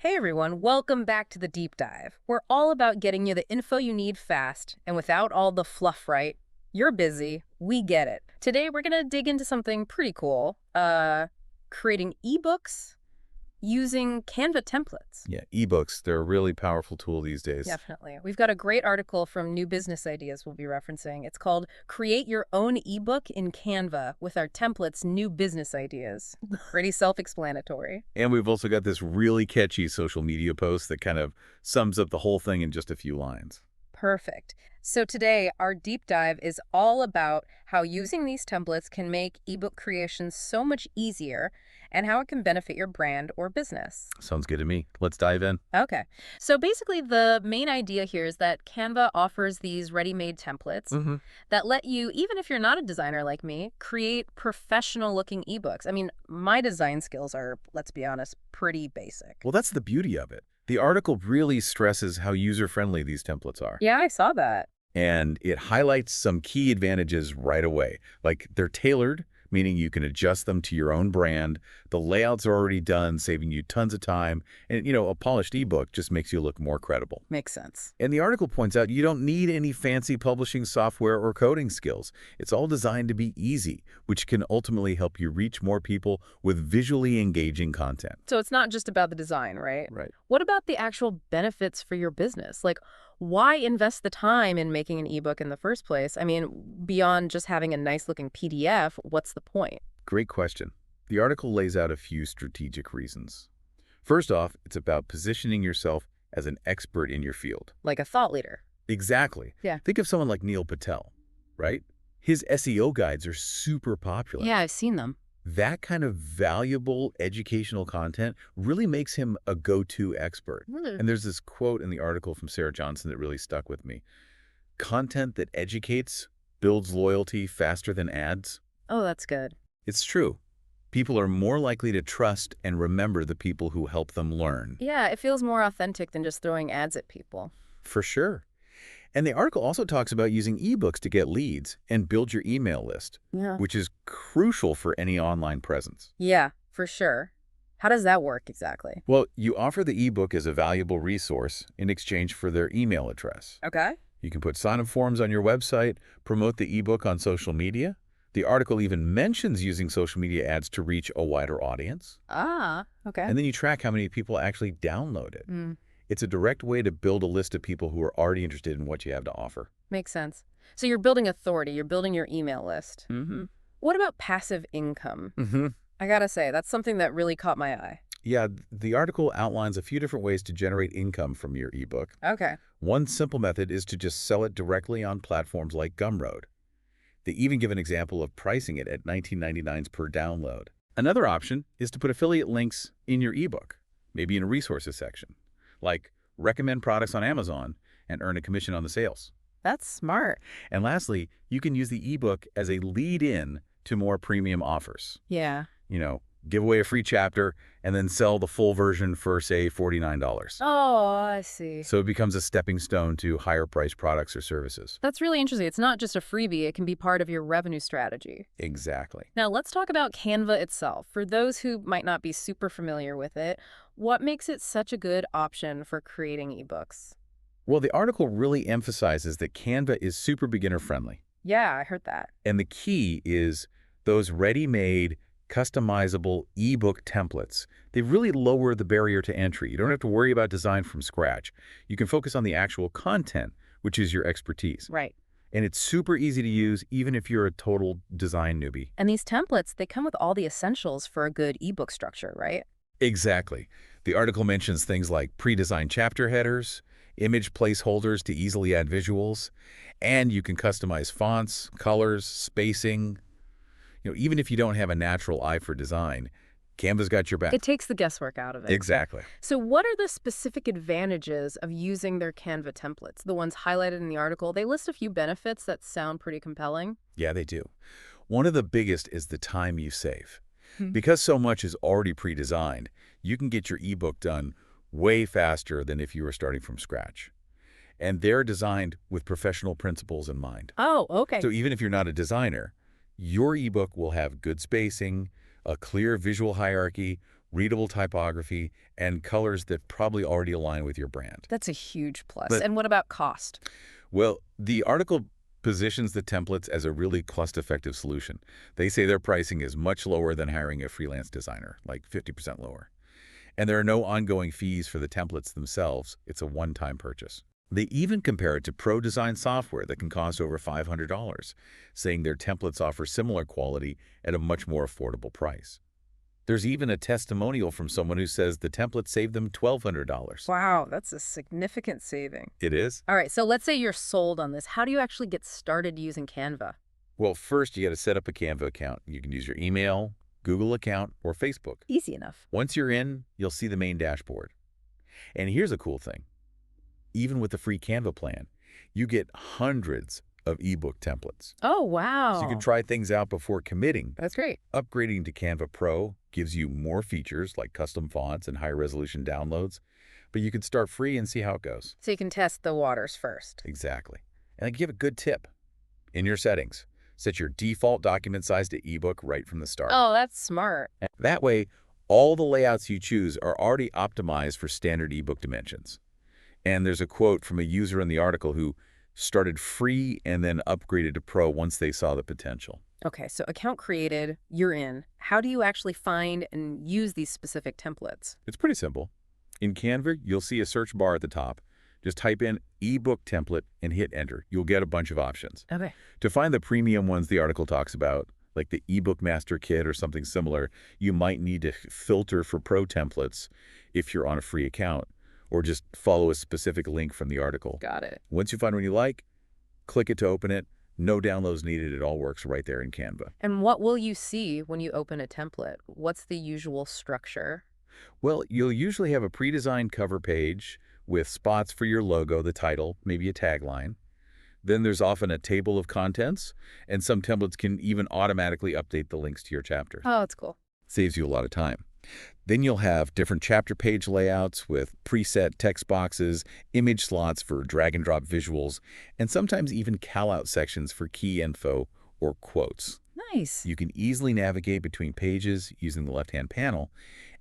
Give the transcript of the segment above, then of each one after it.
Hey everyone, welcome back to the deep dive. We're all about getting you the info you need fast and without all the fluff, right? You're busy, we get it. Today we're gonna dig into something pretty cool. Creating ebooks using Canva templates. Yeah, ebooks, they're a really powerful tool these days. Definitely. We've got a great article from New Business Ideas we'll be referencing. It's called Create Your Own Ebook in Canva with Our Templates New Business Ideas. Pretty self-explanatory. And we've also got this really catchy social media post that kind of sums up the whole thing in just a few lines. Perfect. So today, our deep dive is all about how using these templates can make ebook creation so much easier and how it can benefit your brand or business. Sounds good to me. Let's dive in. Okay. So basically, the main idea here is that Canva offers these ready-made templates Mm-hmm. that let you, even if you're not a designer like me, create professional-looking ebooks. I mean, my design skills are, let's be honest, pretty basic. Well, that's the beauty of it. The article really stresses how user-friendly these templates are. Yeah, I saw that. And it highlights some key advantages right away. Like they're tailored, meaning you can adjust them to your own brand. The layouts are already done, saving you tons of time. And, a polished ebook just makes you look more credible. Makes sense. And the article points out you don't need any fancy publishing software or coding skills. It's all designed to be easy, which can ultimately help you reach more people with visually engaging content. So it's not just about the design, right? Right. What about the actual benefits for your business? Like, why invest the time in making an ebook in the first place? I mean, beyond just having a nice looking PDF, what's the point? Great question. The article lays out a few strategic reasons. First off, it's about positioning yourself as an expert in your field. Like a thought leader. Exactly. Yeah. Think of someone like Neil Patel, right? His SEO guides are super popular. Yeah, I've seen them. That kind of valuable educational content really makes him a go-to expert. And there's this quote in the article from Sarah Johnson that really stuck with me. Content that educates builds loyalty faster than ads. Oh, that's good. It's true. People are more likely to trust and remember the people who help them learn. Yeah, it feels more authentic than just throwing ads at people. For sure. And the article also talks about using ebooks to get leads and build your email list, Yeah. which is crucial for any online presence. Yeah, for sure. How does that work exactly? Well, you offer the ebook as a valuable resource in exchange for their email address. Okay. You can put sign-up forms on your website, promote the ebook on social media. The article even mentions using social media ads to reach a wider audience. Ah, okay. And then you track how many people actually download it. Mm, It's a direct way to build a list of people who are already interested in what you have to offer. makes sense. So you're building authority, you're building your email list. Mm-hmm. What about passive income? Mm-hmm. I gotta say, that's something that really caught my eye. Yeah, the article outlines a few different ways to generate income from your ebook. Okay. One simple method is to just sell it directly on platforms like Gumroad. They even give an example of pricing it at $19.99 per download. Another option is to put affiliate links in your ebook, maybe in a resources section, like recommend products on Amazon and earn a commission on the sales. That's smart. And lastly, you can use the ebook as a lead-in to more premium offers. Yeah. Give away a free chapter and then sell the full version for, say, $49. Oh, I see. So it becomes a stepping stone to higher priced products or services. That's really interesting. It's not just a freebie, it can be part of your revenue strategy. Exactly. Now, let's talk about Canva itself. For those who might not be super familiar with it, what makes it such a good option for creating ebooks? Well, the article really emphasizes that Canva is super beginner friendly. Yeah, I heard that. And the key is those ready-made, customizable ebook templates. They really lower the barrier to entry. You don't have to worry about design from scratch. You can focus on the actual content, which is your expertise. Right. And it's super easy to use even if you're a total design newbie. And these templates, they come with all the essentials for a good ebook structure, right? Exactly. The article mentions things like pre-designed chapter headers, image placeholders to easily add visuals, and you can customize fonts, colors, spacing. Even if you don't have a natural eye for design, Canva's got your back. It takes the guesswork out of it. Exactly. So what are the specific advantages of using their Canva templates? The ones highlighted in the article, they list a few benefits that sound pretty compelling. Yeah, they do. One of the biggest is the time you save. Hmm. Because so much is already pre-designed, you can get your ebook done way faster than if you were starting from scratch. And they're designed with professional principles in mind. Oh, okay. So even if you're not a designer, your ebook will have good spacing, a clear visual hierarchy, readable typography, and colors that probably already align with your brand. That's a huge plus. But, And what about cost? well, the article positions the templates as a really cost-effective solution. They say their pricing is much lower than hiring a freelance designer, like 50% lower. And there are no ongoing fees for the templates themselves. It's a one-time purchase. They even compare it to pro design software that can cost over $500, saying their templates offer similar quality at a much more affordable price. There's even a testimonial from someone who says the template saved them $1,200. Wow, that's a significant saving. It is? All right, so let's say you're sold on this. How do you actually get started using Canva? Well, first you got to set up a Canva account. You can use your email, Google account, or Facebook. Easy enough. Once you're in, you'll see the main dashboard. And here's a cool thing. Even with the free Canva plan, you get hundreds of ebook templates. Oh, So wow. you can try things out before committing. That's great. Upgrading to Canva Pro gives you more features like custom fonts and high-resolution downloads, but you can start free and see how it goes. So you can test the waters first. Exactly. And I give a good tip. In your settings, set your default document size to ebook right from the start. Oh, that's smart. And that way, all the layouts you choose are already optimized for standard ebook dimensions. And there's a quote from a user in the article who started free and then upgraded to Pro once they saw the potential. Okay, so account created, you're in. How do you actually find and use these specific templates? It's pretty simple. In Canva, you'll see a search bar at the top. Just type in ebook template and hit enter. You'll get a bunch of options. Okay. To find the premium ones the article talks about, like the ebook master kit or something similar, you might need to filter for pro templates if you're on a free account, or just follow a specific link from the article. Got it. Once you find one you like, click it to open it. No downloads needed. It all works right there in Canva. And what will you see when you open a template? What's the usual structure? Well, you'll usually have a pre-designed cover page with spots for your logo, the title, maybe a tagline. Then there's often a table of contents, and some templates can even automatically update the links to your chapter. Oh, that's cool. Saves you a lot of time. Then you'll have different chapter page layouts with preset text boxes, image slots for drag and drop visuals, and sometimes even call-out sections for key info or quotes. Nice. You can easily navigate between pages using the left-hand panel,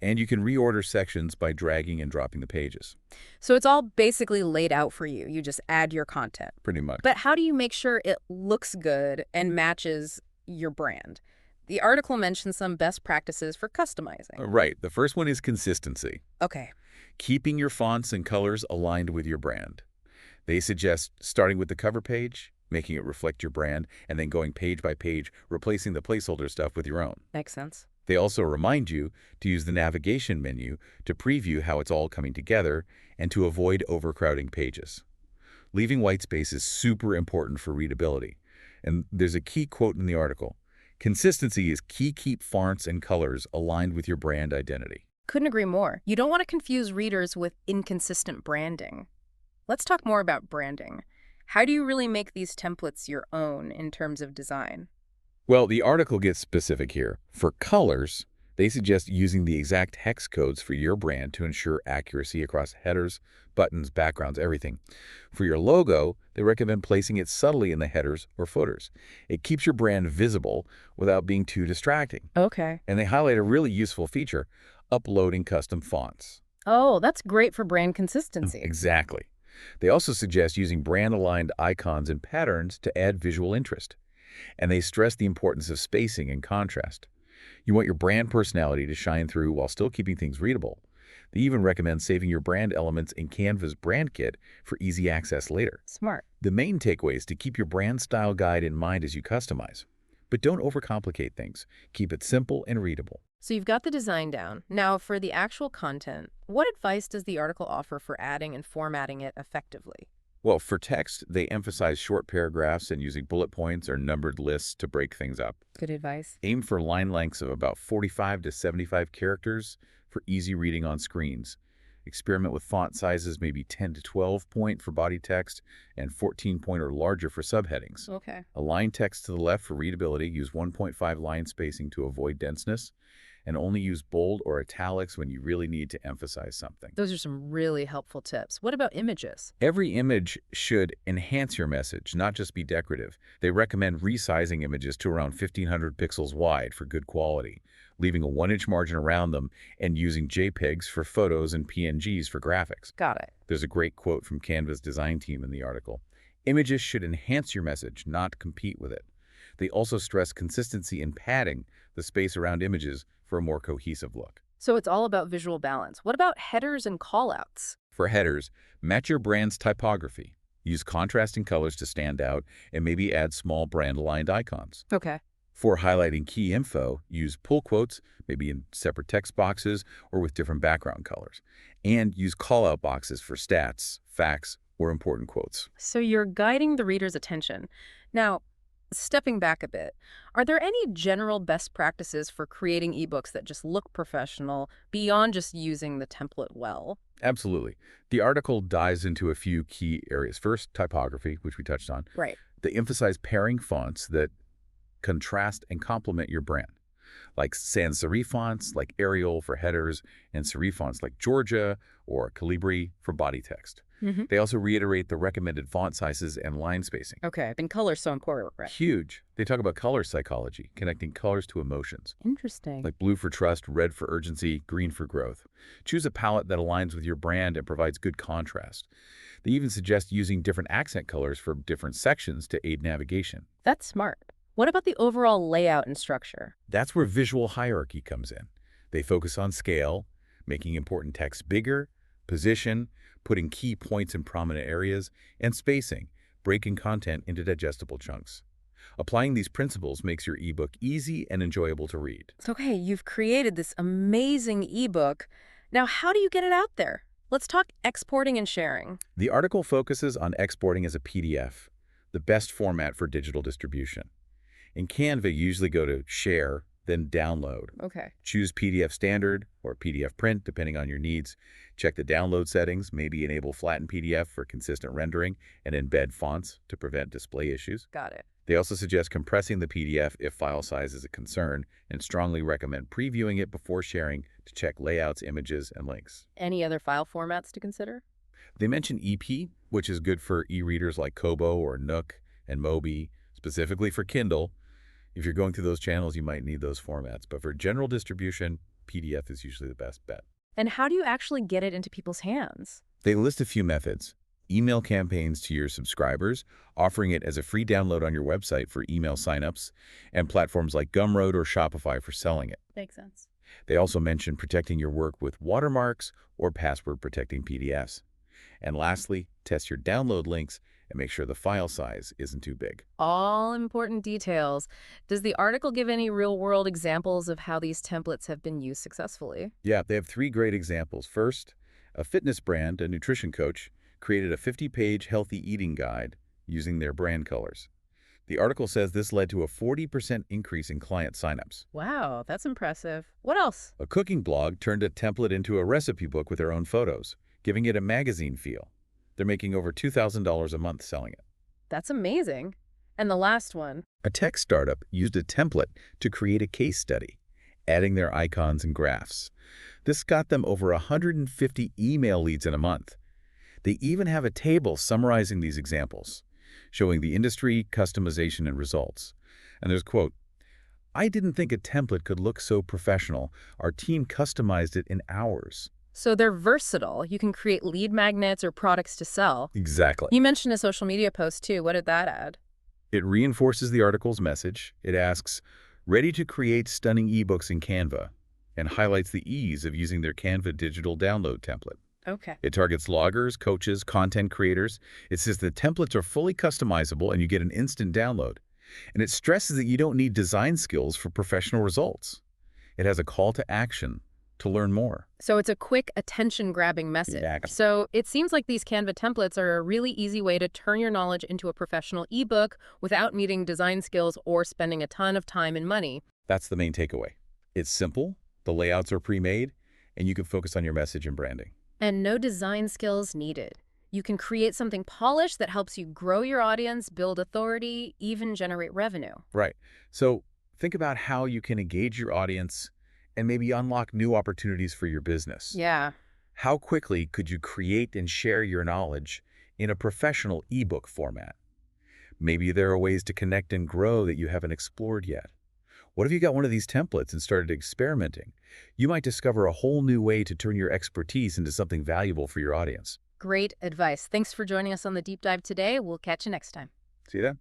and you can reorder sections by dragging and dropping the pages. So it's all basically laid out for you. You just add your content. Pretty much. But how do you make sure it looks good and matches your brand? The article mentions some best practices for customizing. Right. The first one is consistency. Okay. Keeping your fonts and colors aligned with your brand. They suggest starting with the cover page, making it reflect your brand, and then going page by page, replacing the placeholder stuff with your own. Makes sense. They also remind you to use the navigation menu to preview how it's all coming together and to avoid overcrowding pages. Leaving white space is super important for readability. And there's a key quote in the article. Consistency is key. Keep fonts and colors aligned with your brand identity. Couldn't agree more. You don't want to confuse readers with inconsistent branding. Let's talk more about branding. How do you really make these templates your own in terms of design? Well, the article gets specific here. For colors, they suggest using the exact hex codes for your brand to ensure accuracy across headers, buttons, backgrounds, everything. For your logo, they recommend placing it subtly in the headers or footers. It keeps your brand visible without being too distracting. Okay. And they highlight a really useful feature, uploading custom fonts. Oh, that's great for brand consistency. Exactly. They also suggest using brand-aligned icons and patterns to add visual interest. And they stress the importance of spacing and contrast. You want your brand personality to shine through while still keeping things readable. They even recommend saving your brand elements in Canva's brand kit for easy access later. Smart. The main takeaway is to keep your brand style guide in mind as you customize. But don't overcomplicate things. Keep it simple and readable. So you've got the design down. Now, for the actual content, what advice does the article offer for adding and formatting it effectively? Well, for text, they emphasize short paragraphs and using bullet points or numbered lists to break things up. Good advice. Aim for line lengths of about 45 to 75 characters for easy reading on screens. Experiment with font sizes, maybe 10 to 12 point for body text and 14 point or larger for subheadings. Okay. Align text to the left for readability. Use 1.5 line spacing to avoid denseness. and only use bold or italics when you really need to emphasize something. Those are some really helpful tips. What about images? Every image should enhance your message, not just be decorative. They recommend resizing images to around 1,500 pixels wide for good quality, leaving a 1-inch margin around them and using JPEGs for photos and PNGs for graphics. Got it. There's a great quote from Canva's design team in the article. Images should enhance your message, not compete with it. They also stress consistency in padding the space around images for a more cohesive look. So it's all about visual balance. What about headers and callouts? For headers, match your brand's typography. Use contrasting colors to stand out and maybe add small brand-aligned icons. Okay. For highlighting key info, use pull quotes, maybe in separate text boxes or with different background colors. And use call-out boxes for stats, facts, or important quotes. So you're guiding the reader's attention. Now, stepping back a bit, are there any general best practices for creating ebooks that just look professional beyond just using the template well? Absolutely. The article dives into a few key areas. First, typography, which we touched on. Right. They emphasize pairing fonts that contrast and complement your brand, like sans serif fonts like Arial for headers and serif fonts like Georgia or Calibri for body text. They also reiterate the recommended font sizes and line spacing. Okay, and color's so important, right? Huge. They talk about color psychology, connecting colors to emotions, Interesting. like blue for trust, red for urgency, green for growth. Choose a palette that aligns with your brand and provides good contrast. They even suggest using different accent colors for different sections to aid navigation. That's smart. What about the overall layout and structure? That's where visual hierarchy comes in. They focus on scale, making important text bigger, position, putting key points in prominent areas, and spacing, breaking content into digestible chunks. Applying these principles makes your ebook easy and enjoyable to read. So, okay, you've created this amazing ebook. Now, how do you get it out there? Let's talk exporting and sharing. The article focuses on exporting as a PDF, the best format for digital distribution. In Canva, you usually go to Share, then Download. Okay. Choose PDF Standard or PDF Print, depending on your needs. Check the download settings, maybe enable Flatten PDF for consistent rendering, and embed fonts to prevent display issues. Got it. They also suggest compressing the PDF if file size is a concern, and strongly recommend previewing it before sharing to check layouts, images, and links. Any other file formats to consider? They mention EP, which is good for e-readers like Kobo or Nook, and Mobi, specifically for Kindle. If you're going through those channels, you might need those formats. But for general distribution, PDF is usually the best bet. And how do you actually get it into people's hands? They list a few methods. Email campaigns to your subscribers, offering it as a free download on your website for email signups, and platforms like Gumroad or Shopify for selling it. Makes sense. They also mention protecting your work with watermarks or password-protecting PDFs. And lastly, test your download links and make sure the file size isn't too big. All important details. Does the article give any real-world examples of how these templates have been used successfully? Yeah, they have 3 great examples. First, a fitness brand, a nutrition coach, created a 50-page healthy eating guide using their brand colors. The article says this led to a 40% increase in client signups. Wow, that's impressive. What else? A cooking blog turned a template into a recipe book with their own photos, giving it a magazine feel. They're making over $2,000 a month selling it. That's amazing. And the last one? A tech startup used a template to create a case study, adding their icons and graphs. This got them over 150 email leads in a month. They even have a table summarizing these examples, showing the industry, customization, and results. And there's a quote, "I didn't think a template could look so professional. Our team customized it in hours." So they're versatile. You can create lead magnets or products to sell. Exactly. You mentioned a social media post too. What did that add? It reinforces the article's message. It asks, ready to create stunning ebooks in Canva, and highlights the ease of using their Canva digital download template. Okay. It targets bloggers, coaches, content creators. It says the templates are fully customizable and you get an instant download. And it stresses that you don't need design skills for professional results. It has a call to action to learn more. So it's a quick, attention-grabbing message. Exactly. So it seems like these Canva templates are a really easy way to turn your knowledge into a professional ebook without needing design skills or spending a ton of time and money. That's the main takeaway. It's simple, the layouts are pre-made, and you can focus on your message and branding. And no design skills needed. You can create something polished that helps you grow your audience, build authority, even generate revenue. Right. So think about how you can engage your audience and maybe unlock new opportunities for your business. Yeah. How quickly could you create and share your knowledge in a professional ebook format? Maybe there are ways to connect and grow that you haven't explored yet. What if you got one of these templates and started experimenting? You might discover a whole new way to turn your expertise into something valuable for your audience. Great advice. Thanks for joining us on the deep dive today. We'll catch you next time. See that?